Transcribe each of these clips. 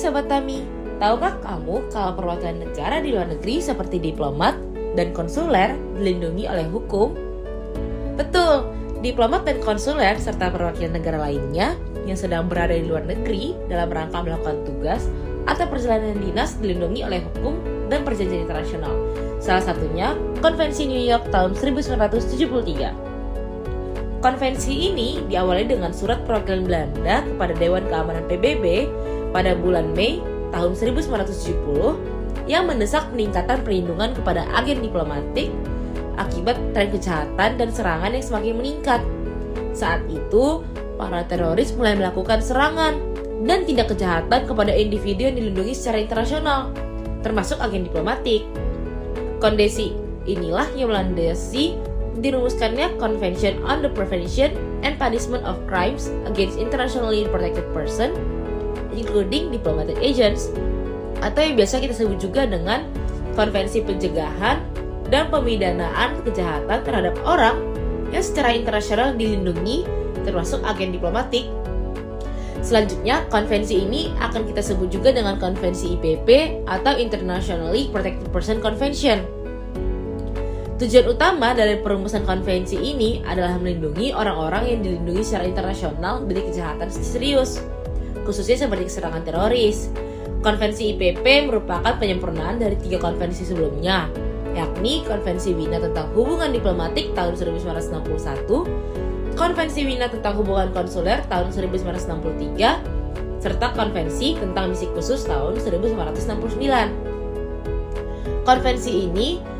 Sobat Tami, tahukah kamu kalau perwakilan negara di luar negeri seperti diplomat dan konsuler dilindungi oleh hukum? Betul, diplomat dan konsuler serta perwakilan negara lainnya yang sedang berada di luar negeri dalam rangka melakukan tugas atau perjalanan dinas dilindungi oleh hukum dan perjanjian internasional. Salah satunya Konvensi New York tahun 1973. Konvensi ini diawali dengan surat perwakilan Belanda kepada Dewan Keamanan PBB pada bulan Mei tahun 1970 yang mendesak peningkatan perlindungan kepada agen diplomatik akibat tren kejahatan dan serangan yang semakin meningkat. Saat itu, para teroris mulai melakukan serangan dan tindak kejahatan kepada individu yang dilindungi secara internasional, termasuk agen diplomatik. Kondisi inilah yang melandasi dirumuskannya Convention on the Prevention and Punishment of Crimes Against Internationally Protected Persons, including Diplomatic Agents, atau yang biasa kita sebut juga dengan Konvensi Pencegahan dan Pemidanaan Kejahatan terhadap orang yang secara internasional dilindungi, termasuk agen diplomatik. Selanjutnya, konvensi ini akan kita sebut juga dengan Konvensi IPP atau Internationally Protected Person Convention. Tujuan utama dari perumusan konvensi ini adalah melindungi orang-orang yang dilindungi secara internasional dari kejahatan serius, khususnya seperti serangan teroris. Konvensi IPP merupakan penyempurnaan dari 3 konvensi sebelumnya, yakni Konvensi Wina tentang Hubungan Diplomatik tahun 1961, Konvensi Wina tentang Hubungan Konsuler tahun 1963, serta Konvensi tentang Misi Khusus tahun 1969. Konvensi ini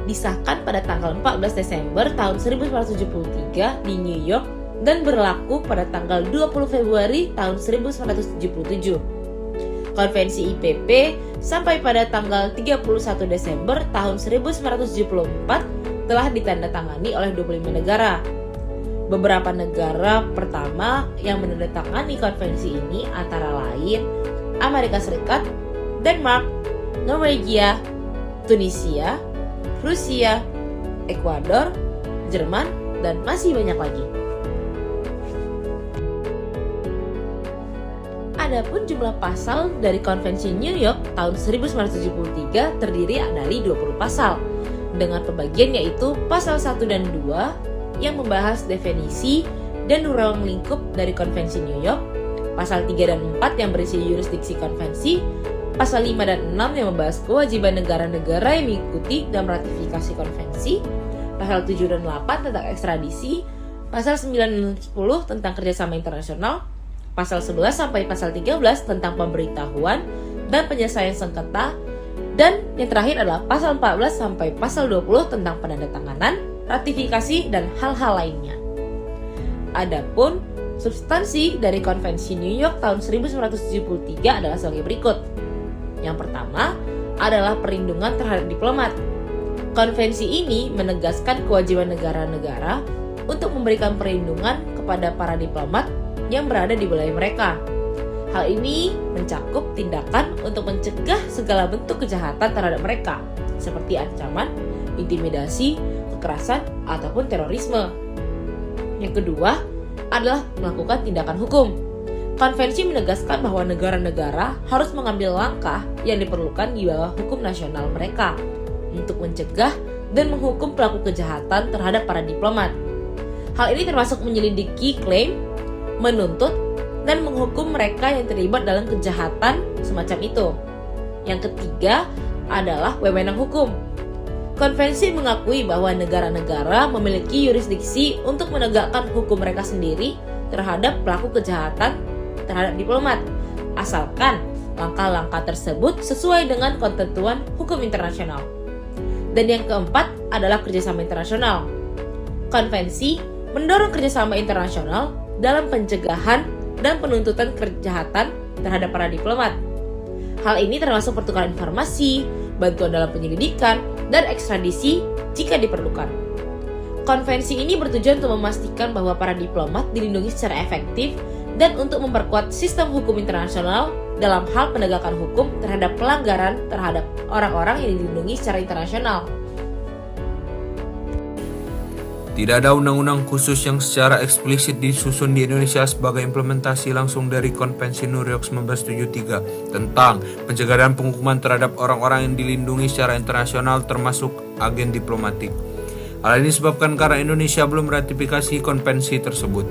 disahkan pada tanggal 14 Desember tahun 1973 di New York dan berlaku pada tanggal 20 Februari tahun 1977. Konvensi IPP sampai pada tanggal 31 Desember tahun 1974 telah ditandatangani oleh 25 negara. Beberapa negara pertama yang menandatangani konvensi ini antara lain Amerika Serikat, Denmark, Norwegia, Tunisia, Rusia, Ekuador, Jerman, dan masih banyak lagi. Adapun jumlah pasal dari Konvensi New York tahun 1973 terdiri dari 20 pasal, dengan pembagian yaitu pasal 1 dan 2 yang membahas definisi dan ruang lingkup dari Konvensi New York, pasal 3 dan 4 yang berisi yurisdiksi konvensi, pasal 5 dan 6 yang membahas kewajiban negara-negara yang mengikuti dan meratifikasi konvensi, pasal 7 dan 8 tentang ekstradisi, pasal 9 dan 10 tentang kerjasama internasional, pasal 11 sampai pasal 13 tentang pemberitahuan dan penyelesaian sengketa, dan yang terakhir adalah pasal 14 sampai pasal 20 tentang penandatanganan, ratifikasi, dan hal-hal lainnya. Adapun substansi dari Konvensi New York tahun 1973 adalah sebagai berikut. Yang pertama adalah perlindungan terhadap diplomat. Konvensi ini menegaskan kewajiban negara-negara untuk memberikan perlindungan kepada para diplomat yang berada di wilayah mereka. Hal ini mencakup tindakan untuk mencegah segala bentuk kejahatan terhadap mereka, seperti ancaman, intimidasi, kekerasan, ataupun terorisme. Yang kedua adalah melakukan tindakan hukum. Konvensi menegaskan bahwa negara-negara harus mengambil langkah yang diperlukan di bawah hukum nasional mereka untuk mencegah dan menghukum pelaku kejahatan terhadap para diplomat. Hal ini termasuk menyelidiki klaim, menuntut, dan menghukum mereka yang terlibat dalam kejahatan semacam itu. Yang ketiga adalah wewenang hukum. Konvensi mengakui bahwa negara-negara memiliki yurisdiksi untuk menegakkan hukum mereka sendiri terhadap pelaku kejahatan terhadap diplomat, asalkan langkah-langkah tersebut sesuai dengan ketentuan hukum internasional. Dan yang keempat adalah kerjasama internasional. Konvensi mendorong kerjasama internasional dalam pencegahan dan penuntutan kejahatan terhadap para diplomat. Hal ini termasuk pertukaran informasi, bantuan dalam penyelidikan, dan ekstradisi jika diperlukan. Konvensi ini bertujuan untuk memastikan bahwa para diplomat dilindungi secara efektif dan untuk memperkuat sistem hukum internasional dalam hal penegakan hukum terhadap pelanggaran terhadap orang-orang yang dilindungi secara internasional. Tidak ada undang-undang khusus yang secara eksplisit disusun di Indonesia sebagai implementasi langsung dari Konvensi New York 1973 tentang pencegahan penghukuman terhadap orang-orang yang dilindungi secara internasional termasuk agen diplomatik. Hal ini disebabkan karena Indonesia belum ratifikasi konvensi tersebut.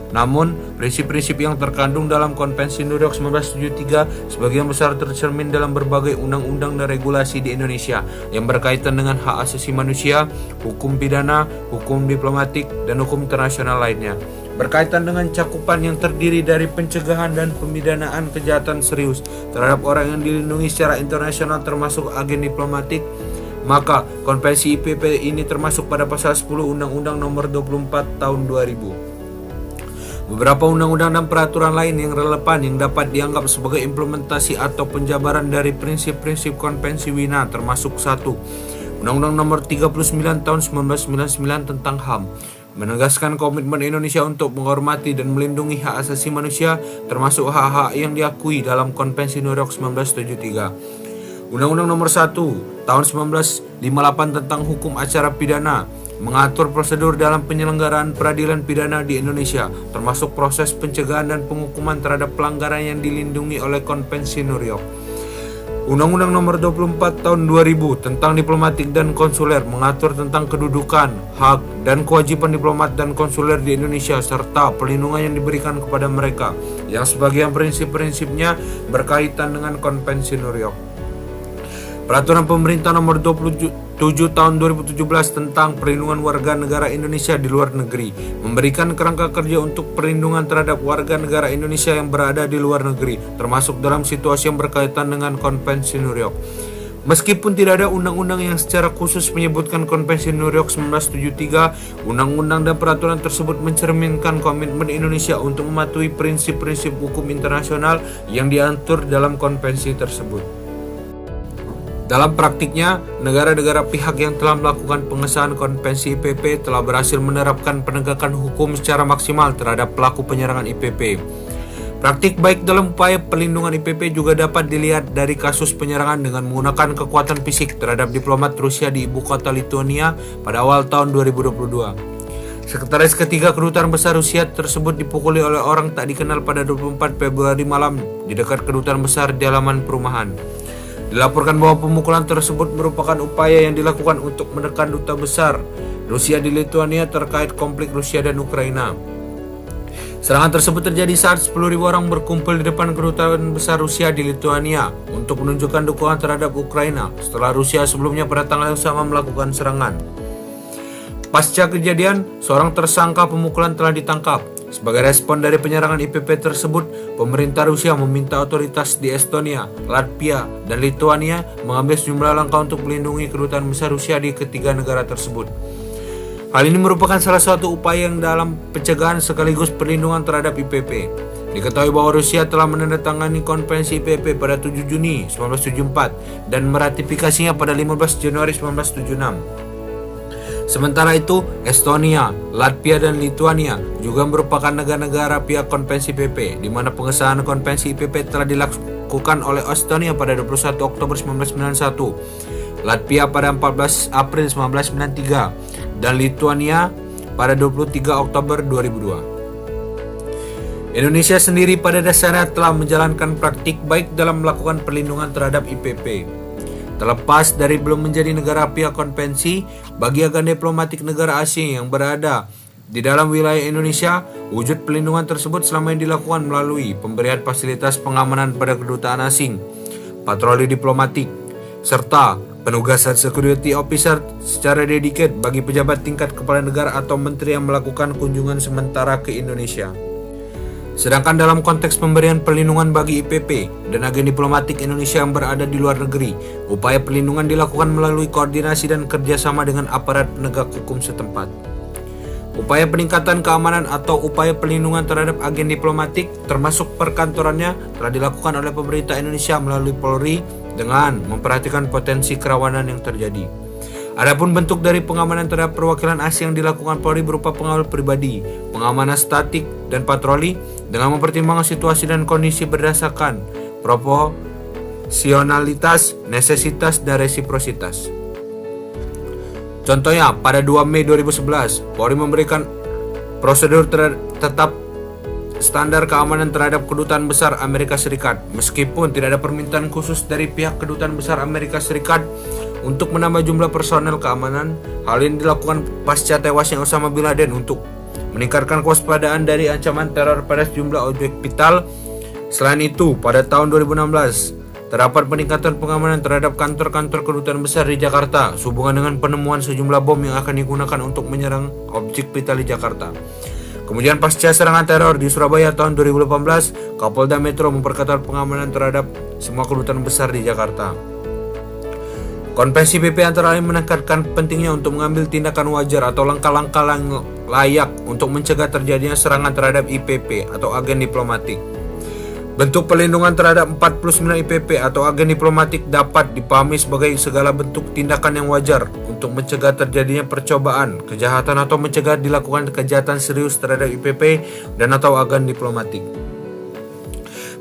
Namun, prinsip-prinsip yang terkandung dalam Konvensi New York 1973 sebagian besar tercermin dalam berbagai undang-undang dan regulasi di Indonesia yang berkaitan dengan hak asasi manusia, hukum pidana, hukum diplomatik, dan hukum internasional lainnya. Berkaitan dengan cakupan yang terdiri dari pencegahan dan pemidanaan kejahatan serius terhadap orang yang dilindungi secara internasional termasuk agen diplomatik, maka Konvensi IPP ini termasuk pada pasal 10 Undang-Undang Nomor 24 Tahun 2000. Beberapa undang-undang dan peraturan lain yang relevan yang dapat dianggap sebagai implementasi atau penjabaran dari prinsip-prinsip Konvensi Wina termasuk 1. Undang-Undang Nomor 39 Tahun 1999 tentang HAM menegaskan komitmen Indonesia untuk menghormati dan melindungi hak asasi manusia termasuk hak-hak yang diakui dalam Konvensi New York 1973. Undang-Undang Nomor 1 Tahun 1958 tentang hukum acara pidana mengatur prosedur dalam penyelenggaraan peradilan pidana di Indonesia, termasuk proses pencegahan dan penghukuman terhadap pelanggaran yang dilindungi oleh Konvensi New York. Undang-Undang Nomor 24 Tahun 2000 tentang diplomatik dan konsuler mengatur tentang kedudukan, hak, dan kewajiban diplomat dan konsuler di Indonesia serta perlindungan yang diberikan kepada mereka, yang sebagian prinsip-prinsipnya berkaitan dengan Konvensi New York. Peraturan Pemerintah Nomor 27 Tahun 2017 tentang perlindungan warga negara Indonesia di luar negeri memberikan kerangka kerja untuk perlindungan terhadap warga negara Indonesia yang berada di luar negeri, termasuk dalam situasi yang berkaitan dengan Konvensi New York. Meskipun tidak ada undang-undang yang secara khusus menyebutkan Konvensi New York 1973, undang-undang dan peraturan tersebut mencerminkan komitmen Indonesia untuk mematuhi prinsip-prinsip hukum internasional yang diatur dalam konvensi tersebut. Dalam praktiknya, negara-negara pihak yang telah melakukan pengesahan Konvensi IPP telah berhasil menerapkan penegakan hukum secara maksimal terhadap pelaku penyerangan IPP. Praktik baik dalam upaya perlindungan IPP juga dapat dilihat dari kasus penyerangan dengan menggunakan kekuatan fisik terhadap diplomat Rusia di ibu kota Lithuania pada awal tahun 2022. Sekretaris ketiga Kedutaan Besar Rusia tersebut dipukuli oleh orang tak dikenal pada 24 Februari malam di dekat Kedutaan Besar di halaman perumahan. Dilaporkan bahwa pemukulan tersebut merupakan upaya yang dilakukan untuk menekan duta besar Rusia di Lithuania terkait konflik Rusia dan Ukraina. Serangan tersebut terjadi saat 10.000 orang berkumpul di depan Kedutaan Besar Rusia di Lithuania untuk menunjukkan dukungan terhadap Ukraina setelah Rusia sebelumnya pada tanggal yang sama melakukan serangan. Pasca kejadian, seorang tersangka pemukulan telah ditangkap. Sebagai respon dari penyerangan IPP tersebut, pemerintah Rusia meminta otoritas di Estonia, Latvia, dan Lithuania mengambil sejumlah langkah untuk melindungi kedutaan besar Rusia di ketiga negara tersebut. Hal ini merupakan salah satu upaya yang dalam pencegahan sekaligus perlindungan terhadap IPP. Diketahui bahwa Rusia telah menandatangani Konvensi IPP pada 7 Juni 1974 dan meratifikasinya pada 15 Januari 1976. Sementara itu, Estonia, Latvia, dan Lithuania juga merupakan negara-negara pihak Konvensi IPP, di mana pengesahan Konvensi IPP telah dilakukan oleh Estonia pada 21 Oktober 1991, Latvia pada 14 April 1993, dan Lithuania pada 23 Oktober 2002. Indonesia sendiri pada dasarnya telah menjalankan praktik baik dalam melakukan perlindungan terhadap IPP. Terlepas dari belum menjadi negara pihak konvensi, bagi agen diplomatik negara asing yang berada di dalam wilayah Indonesia, wujud perlindungan tersebut selama ini dilakukan melalui pemberian fasilitas pengamanan pada kedutaan asing, patroli diplomatik, serta penugasan security officer secara dedicated bagi pejabat tingkat kepala negara atau menteri yang melakukan kunjungan sementara ke Indonesia. Sedangkan dalam konteks pemberian perlindungan bagi IPP dan agen diplomatik Indonesia yang berada di luar negeri, upaya perlindungan dilakukan melalui koordinasi dan kerjasama dengan aparat penegak hukum setempat. Upaya peningkatan keamanan atau upaya perlindungan terhadap agen diplomatik termasuk perkantorannya telah dilakukan oleh pemerintah Indonesia melalui Polri dengan memperhatikan potensi kerawanan yang terjadi. Adapun bentuk dari pengamanan terhadap perwakilan asing yang dilakukan Polri berupa pengawal pribadi, pengamanan statik, dan patroli dengan mempertimbangkan situasi dan kondisi berdasarkan proporsionalitas, necesitas, dan resiprositas. Contohnya, pada 2 Mei 2011, Polri memberikan prosedur tetap standar keamanan terhadap Kedutaan Besar Amerika Serikat. Meskipun tidak ada permintaan khusus dari pihak Kedutaan Besar Amerika Serikat untuk menambah jumlah personel keamanan, hal ini dilakukan pasca tewasnya Osama bin Laden untuk meningkatkan kewaspadaan dari ancaman teror pada sejumlah objek vital. Selain itu, pada tahun 2016, terdapat peningkatan pengamanan terhadap kantor-kantor Kedutaan Besar di Jakarta sehubungan dengan penemuan sejumlah bom yang akan digunakan untuk menyerang objek vital di Jakarta. Kemudian pasca serangan teror di Surabaya tahun 2018, Kapolda Metro memperketat pengamanan terhadap semua kedutaan besar di Jakarta. Konvensi PP antara lain menekankan pentingnya untuk mengambil tindakan wajar atau langkah-langkah yang layak untuk mencegah terjadinya serangan terhadap IPP atau agen diplomatik. Bentuk pelindungan terhadap 49 IPP atau agen diplomatik dapat dipahami sebagai segala bentuk tindakan yang wajar untuk mencegah terjadinya percobaan, kejahatan atau mencegah dilakukan kejahatan serius terhadap IPP dan atau agen diplomatik.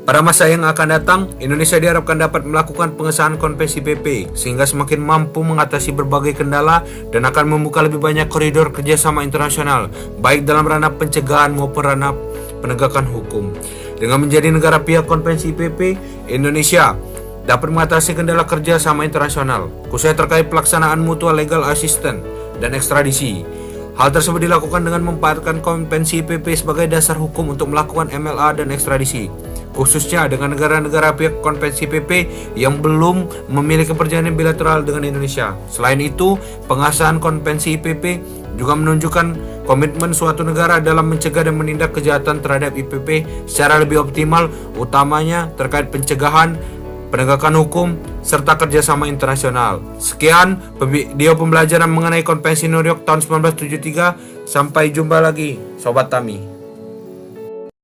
Pada masa yang akan datang, Indonesia diharapkan dapat melakukan pengesahan konvensi PP sehingga semakin mampu mengatasi berbagai kendala dan akan membuka lebih banyak koridor kerjasama internasional, baik dalam ranah pencegahan maupun ranah penegakan hukum. Dengan menjadi negara pihak konvensi PP, Indonesia dapat mengatasi kendala kerjasama internasional, khususnya terkait pelaksanaan mutual legal assistance dan ekstradisi. Hal tersebut dilakukan dengan memanfaatkan konvensi PP sebagai dasar hukum untuk melakukan MLA dan ekstradisi, khususnya dengan negara-negara pihak konvensi PP yang belum memiliki perjanjian bilateral dengan Indonesia. Selain itu, pengesahan konvensi PP juga menunjukkan komitmen suatu negara dalam mencegah dan menindak kejahatan terhadap IPP secara lebih optimal, utamanya terkait pencegahan, penegakan hukum, serta kerjasama internasional. Sekian video pembelajaran mengenai Konvensi New York tahun 1973. Sampai jumpa lagi, Sobat Tami.